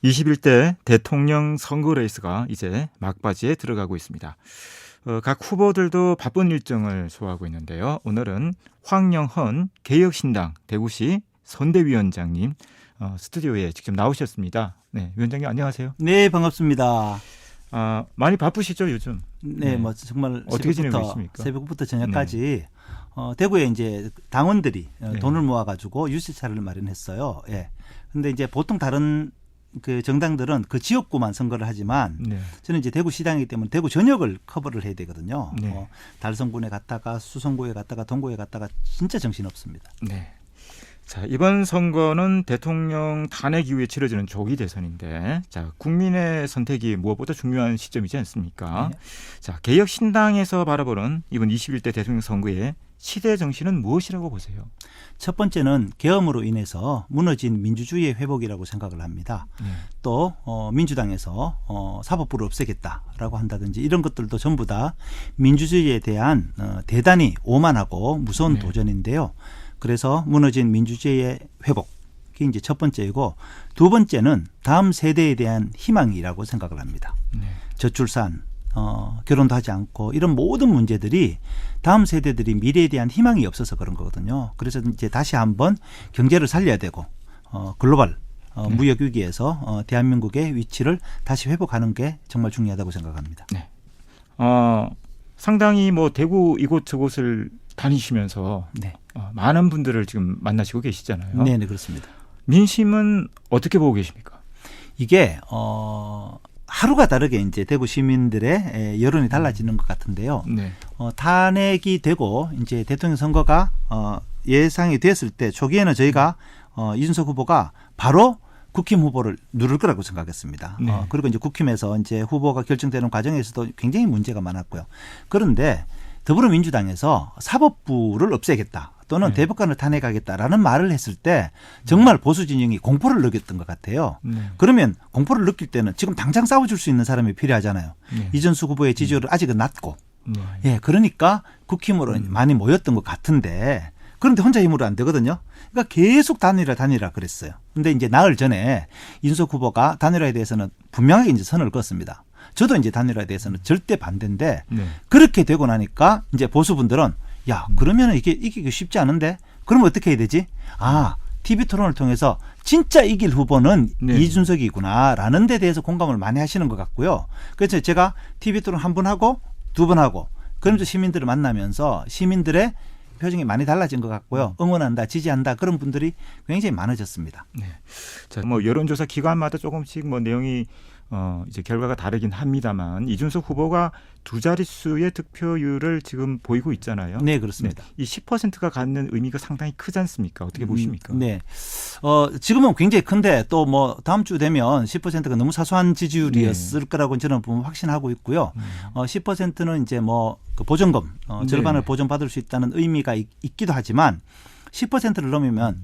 21대 대통령 선거 레이스가 이제 막바지에 들어가고 있습니다. 각 후보들도 바쁜 일정을 소화하고 있는데요. 오늘은 황영헌 개혁신당 대구시 선대위원장님 스튜디오에 직접 나오셨습니다. 네, 위원장님 안녕하세요. 네, 반갑습니다. 많이 바쁘시죠 요즘? 네, 뭐 정말 어떻게 지내고 있습니까? 새벽부터 저녁까지 대구에 이제 당원들이 네. 돈을 모아가지고 유세차를 마련했어요. 예. 근데 이제 보통 다른 그 정당들은 그 지역구만 선거를 하지만 네. 저는 이제 대구시당이기 때문에 대구 전역을 커버를 해야 되거든요. 네. 달성군에 갔다가 수성구에 갔다가 동구에 갔다가 진짜 정신없습니다. 네. 자, 이번 선거는 대통령 탄핵 이후에 치러지는 조기 대선인데, 자, 국민의 선택이 무엇보다 중요한 시점이지 않습니까? 네. 자, 개혁신당에서 바라보는 이번 21대 대통령 선거의 시대 정신은 무엇이라고 보세요? 첫 번째는 계엄으로 인해서 무너진 민주주의의 회복이라고 생각을 합니다. 또 민주당에서 사법부를 없애겠다라고 한다든지 이런 것들도 전부 다 민주주의에 대한 대단히 오만하고 무서운 네. 도전인데요. 그래서 무너진 민주주의의 회복이 이제 첫 번째이고, 두 번째는 다음 세대에 대한 희망이라고 생각을 합니다. 네. 저출산, 결혼도 하지 않고 이런 모든 문제들이 다음 세대들이 미래에 대한 희망이 없어서 그런 거거든요. 그래서 이제 다시 한번 경제를 살려야 되고 글로벌 무역 위기에서 대한민국의 위치를 다시 회복하는 게 정말 중요하다고 생각합니다. 네. 상당히 뭐 대구 이곳저곳을 다니시면서 네, 많은 분들을 지금 만나시고 계시잖아요. 네, 그렇습니다. 민심은 어떻게 보고 계십니까? 이게 하루가 다르게 이제 대구 시민들의 여론이 달라지는 것 같은데요. 네. 탄핵이 되고 이제 대통령 선거가 예상이 됐을 때 초기에는 저희가 이준석 후보가 바로 국힘 후보를 누를 거라고 생각했습니다. 네. 그리고 이제 국힘에서 이제 후보가 결정되는 과정에서도 굉장히 문제가 많았고요. 그런데 더불어민주당에서 사법부를 없애겠다 또는 네. 대법관을 탄핵하겠다라는 말을 했을 때 정말 보수 진영이 공포를 느꼈던 것 같아요. 네. 그러면 공포를 느낄 때는 지금 당장 싸워줄 수 있는 사람이 필요하잖아요. 네. 이준석 후보의 지지율은 아직은 낮고, 네. 예, 그러니까 국힘으로 많이 모였던 것 같은데, 그런데 혼자 힘으로 안 되거든요. 그러니까 계속 단일화 그랬어요. 근데 이제 나흘 전에 이준석 후보가 단일화에 대해서는 분명하게 이제 선을 그었습니다. 저도 이제 단일화에 대해서는 절대 반대인데, 네. 그렇게 되고 나니까 이제 보수분들은 야, 그러면 이게 이기기 쉽지 않은데? 그러면 어떻게 해야 되지? TV 토론을 통해서 진짜 이길 후보는 네. 이준석이구나라는 데 대해서 공감을 많이 하시는 것 같고요. 그래서 제가 TV 토론 한 번 하고 두 번 하고 그러면서 시민들을 만나면서 시민들의 표정이 많이 달라진 것 같고요. 응원한다, 지지한다 그런 분들이 굉장히 많아졌습니다. 네. 자, 뭐 여론조사 기관마다 조금씩 뭐 내용이 이제 결과가 다르긴 합니다만 이준석 후보가 두 자릿수의 득표율을 지금 보이고 있잖아요. 네, 그렇습니다. 이 10%가 갖는 의미가 상당히 크지 않습니까? 어떻게 보십니까? 네. 지금은 굉장히 큰데 또 뭐 다음 주 되면 10%가 너무 사소한 지지율이었을 거라고 저는 보면 확신하고 있고요. 10%는 이제 뭐 그 보전금 절반을 네. 보전받을 수 있다는 의미가 있기도 하지만 10%를 넘으면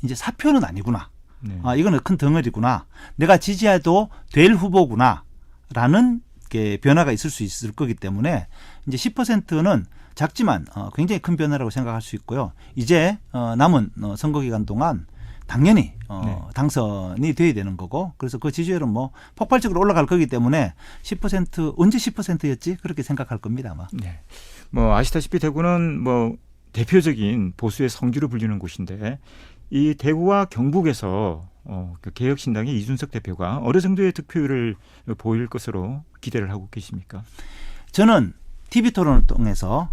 이제 사표는 아니구나. 네. 이거는 큰 덩어리구나. 내가 지지해도 될 후보구나라는 게 변화가 있을 수 있을 거기 때문에 이제 10%는 작지만 굉장히 큰 변화라고 생각할 수 있고요. 이제 남은 선거 기간 동안 당연히 네. 당선이 돼야 되는 거고, 그래서 그 지지율은 뭐 폭발적으로 올라갈 거기 때문에 10% 언제 10%였지 그렇게 생각할 겁니다 아마. 네. 뭐 아시다시피 대구는 뭐 대표적인 보수의 성지로 불리는 곳인데 이 대구와 경북에서 그 개혁신당의 이준석 대표가 어느 정도의 득표율을 보일 것으로 기대를 하고 계십니까? 저는 TV 토론을 통해서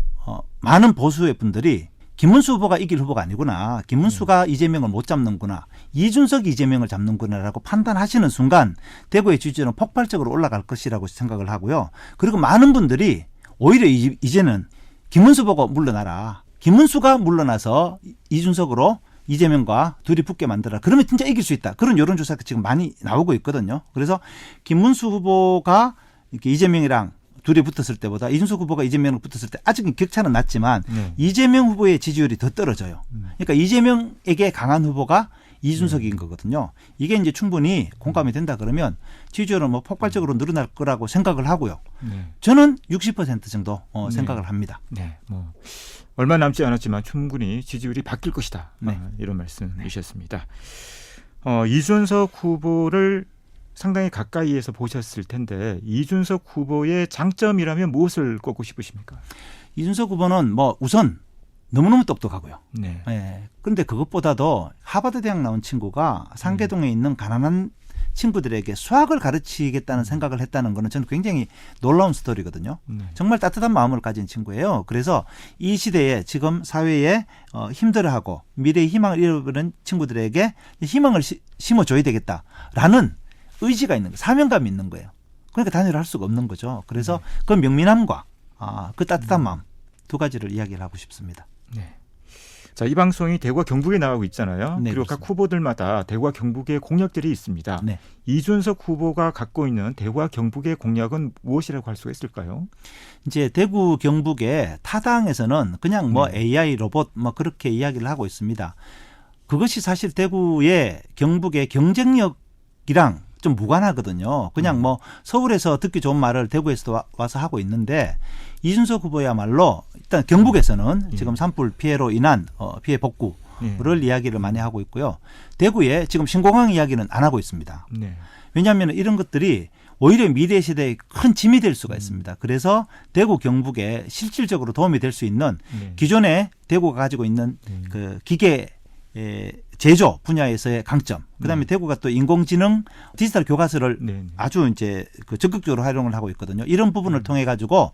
많은 보수의 분들이 김문수 후보가 이길 후보가 아니구나. 김문수가 이재명을 못 잡는구나. 이준석이 이재명을 잡는구나라고 판단하시는 순간 대구의 지지율은 폭발적으로 올라갈 것이라고 생각을 하고요. 그리고 많은 분들이 오히려 이제는 김문수 보고 물러나라. 김문수가 물러나서 이준석으로 이재명과 둘이 붙게 만들어라. 그러면 진짜 이길 수 있다. 그런 여론조사가 지금 많이 나오고 있거든요. 그래서 김문수 후보가 이렇게 이재명이랑 둘이 붙었을 때보다 이준석 후보가 이재명을 붙었을 때 아직은 격차는 낮지만 이재명 후보의 지지율이 더 떨어져요. 그러니까 이재명에게 강한 후보가 이준석인 거거든요. 이게 이제 충분히 공감이 된다 그러면 지지율은 뭐 폭발적으로 늘어날 거라고 생각을 하고요. 저는 60% 정도 생각을 합니다. 네, 뭐 얼마 남지 않았지만 충분히 지지율이 바뀔 것이다. 네. 이런 말씀이셨습니다. 이준석 후보를 상당히 가까이에서 보셨을 텐데 이준석 후보의 장점이라면 무엇을 꼽고 싶으십니까? 이준석 후보는 뭐 우선 너무너무 똑똑하고요. 네. 예. 그런데 그것보다도 하버드 대학 나온 친구가 상계동에 있는 가난한 친구들에게 수학을 가르치겠다는 생각을 했다는 거는 저는 굉장히 놀라운 스토리거든요. 네. 정말 따뜻한 마음을 가진 친구예요. 그래서 이 시대에 지금 사회에 힘들어하고 미래의 희망을 잃어버린 친구들에게 희망을 심어줘야 되겠다라는 의지가 있는 거예요. 사명감이 있는 거예요. 그러니까 단일화할 수가 없는 거죠. 그래서 그 명민함과 그 따뜻한 마음 두 가지를 이야기를 하고 싶습니다. 네. 자, 이 방송이 대구와 경북에 나가고 있잖아요. 네, 그리고 그렇습니다. 각 후보들마다 대구와 경북의 공약들이 있습니다. 네. 이준석 후보가 갖고 있는 대구와 경북의 공약은 무엇이라고 할 수가 있을까요? 이제 대구 경북의 타당에서는 그냥 뭐 AI 로봇 뭐 그렇게 이야기를 하고 있습니다. 그것이 사실 대구의 경북의 경쟁력이랑 좀 무관하거든요. 그냥 뭐 서울에서 듣기 좋은 말을 대구에서도 와서 하고 있는데 이준석 후보야말로 일단 경북에서는 지금 산불 피해로 인한 피해 복구를 이야기를 많이 하고 있고요. 대구에 지금 신공항 이야기는 안 하고 있습니다. 네. 왜냐하면 이런 것들이 오히려 미래 시대에 큰 짐이 될 수가 있습니다. 그래서 대구 경북에 실질적으로 도움이 될 수 있는 기존에 대구가 가지고 있는 그 기계 제조 분야에서의 강점, 그다음에 대구가 또 인공지능 디지털 교과서를 아주 이제 그 적극적으로 활용을 하고 있거든요. 이런 부분을 통해 가지고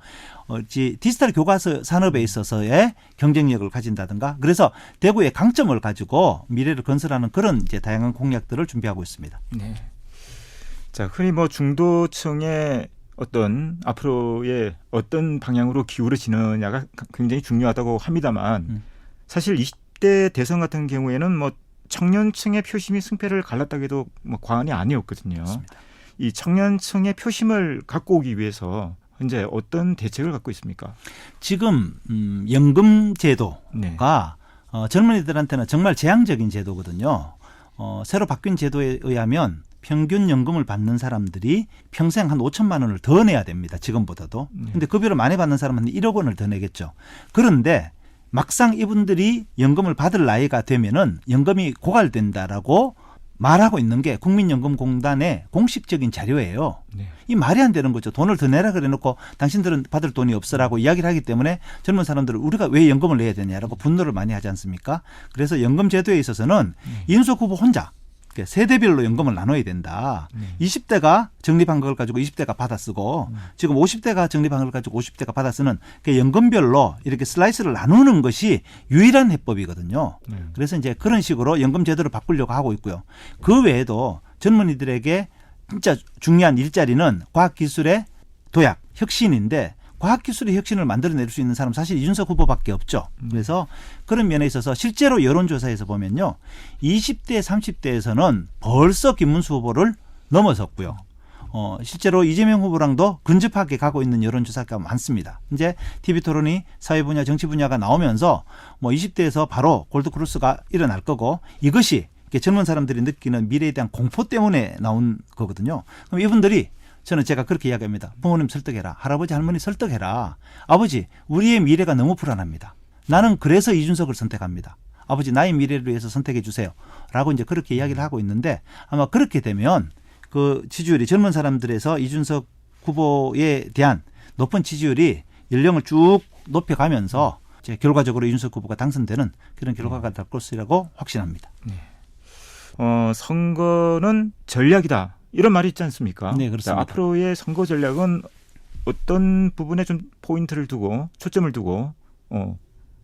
디지털 교과서 산업에 있어서의 경쟁력을 가진다든가, 그래서 대구의 강점을 가지고 미래를 건설하는 그런 이제 다양한 공약들을 준비하고 있습니다. 네. 자, 흔히 뭐 중도층의 어떤 앞으로의 어떤 방향으로 기울어지느냐가 굉장히 중요하다고 합니다만 사실 20대 대선 같은 경우에는 뭐 청년층의 표심이 승패를 갈랐다고 해도 뭐 과언이 아니었거든요. 맞습니다. 이 청년층의 표심을 갖고 오기 위해서 현재 어떤 대책을 갖고 있습니까? 지금 연금 네. 제도가 젊은이들한테는 정말 재앙적인 제도거든요. 새로 바뀐 제도에 의하면 평균 연금을 받는 사람들이 평생 한 5천만 원을 더 내야 됩니다. 지금보다도. 근데 급여를 많이 받는 사람은 1억 원을 더 내겠죠. 그런데 막상 이분들이 연금을 받을 나이가 되면은 연금이 고갈된다라고 말하고 있는 게 국민연금공단의 공식적인 자료예요. 네. 이 말이 안 되는 거죠. 돈을 더 내라 그래 놓고 당신들은 받을 돈이 없어라고 이야기를 하기 때문에 젊은 사람들은 우리가 왜 연금을 내야 되냐라고 분노를 많이 하지 않습니까? 그래서 연금 제도에 있어서는 이준석 후보 혼자 세대별로 연금을 나눠야 된다. 20대가 적립한 걸 가지고 20대가 받아 쓰고 지금 50대가 적립한 걸 가지고 50대가 받아 쓰는 그 연금별로 이렇게 슬라이스를 나누는 것이 유일한 해법이거든요. 그래서 이제 그런 식으로 연금 제도를 바꾸려고 하고 있고요. 그 외에도 젊은이들에게 진짜 중요한 일자리는 과학기술의 도약, 혁신인데 과학기술의 혁신을 만들어낼 수 있는 사람 사실 이준석 후보밖에 없죠. 그래서 그런 면에 있어서 실제로 여론조사에서 보면요. 20대, 30대에서는 벌써 김문수 후보를 넘어섰고요. 실제로 이재명 후보랑도 근접하게 가고 있는 여론조사가 많습니다. 이제 TV토론이 사회 분야, 정치 분야가 나오면서 뭐 20대에서 바로 골드크로스가 일어날 거고 이것이 젊은 사람들이 느끼는 미래에 대한 공포 때문에 나온 거거든요. 그럼 이분들이 저는 제가 그렇게 이야기합니다. 부모님 설득해라. 할아버지 할머니 설득해라. 아버지 우리의 미래가 너무 불안합니다. 나는 그래서 이준석을 선택합니다. 아버지 나의 미래를 위해서 선택해 주세요. 라고 이제 그렇게 이야기를 하고 있는데 아마 그렇게 되면 그 지지율이 젊은 사람들에서 이준석 후보에 대한 높은 지지율이 연령을 쭉 높여가면서 이제 결과적으로 이준석 후보가 당선되는 그런 결과가 될 것이라고 확신합니다. 네. 선거는 전략이다. 이런 말이 있지 않습니까? 네, 그렇습니다. 자, 앞으로의 선거 전략은 어떤 부분에 좀 포인트를 두고 초점을 두고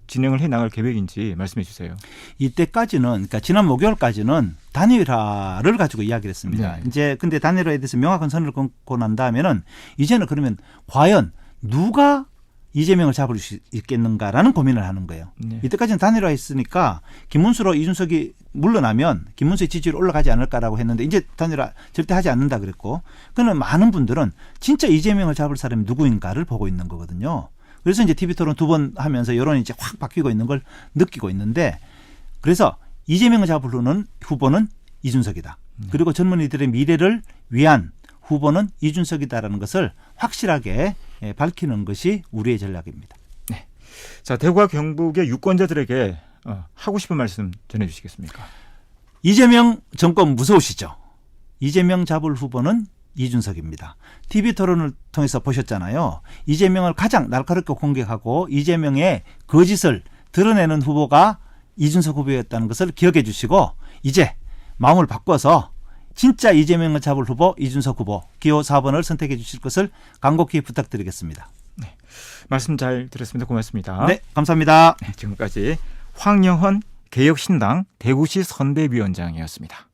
진행을 해 나갈 계획인지 말씀해 주세요. 이때까지는 그러니까 지난 목요일까지는 단일화를 가지고 이야기를 했습니다. 네. 이제 근데 단일화에 대해서 명확한 선을 끊고 난 다음에는 이제는 그러면 과연 누가 이재명을 잡을 수 있겠는가라는 고민을 하는 거예요. 네. 이때까지는 단일화했으니까 김문수로 이준석이 물러나면 김문수의 지지율이 올라가지 않을까라고 했는데 이제 단일화 절대 하지 않는다 그랬고 그는 많은 분들은 진짜 이재명을 잡을 사람이 누구인가를 보고 있는 거거든요. 그래서 이제 TV토론 2번 하면서 여론이 이제 확 바뀌고 있는 걸 느끼고 있는데 그래서 이재명을 잡을 후보는 이준석이다. 그리고 젊은이들의 미래를 위한 후보는 이준석이다라는 것을 확실하게 밝히는 것이 우리의 전략입니다. 네. 자, 대구와 경북의 유권자들에게 하고 싶은 말씀 전해 주시겠습니까? 이재명 정권 무서우시죠? 이재명 잡을 후보는 이준석입니다. TV 토론을 통해서 보셨잖아요. 이재명을 가장 날카롭게 공격하고 이재명의 거짓을 드러내는 후보가 이준석 후보였다는 것을 기억해 주시고 이제 마음을 바꿔서 진짜 이재명을 잡을 후보 이준석 후보 기호 4번을 선택해 주실 것을 간곡히 부탁드리겠습니다. 말씀 잘 들었습니다. 고맙습니다. 네, 감사합니다. 지금까지 황영헌 개혁신당 대구시 선대위원장이었습니다.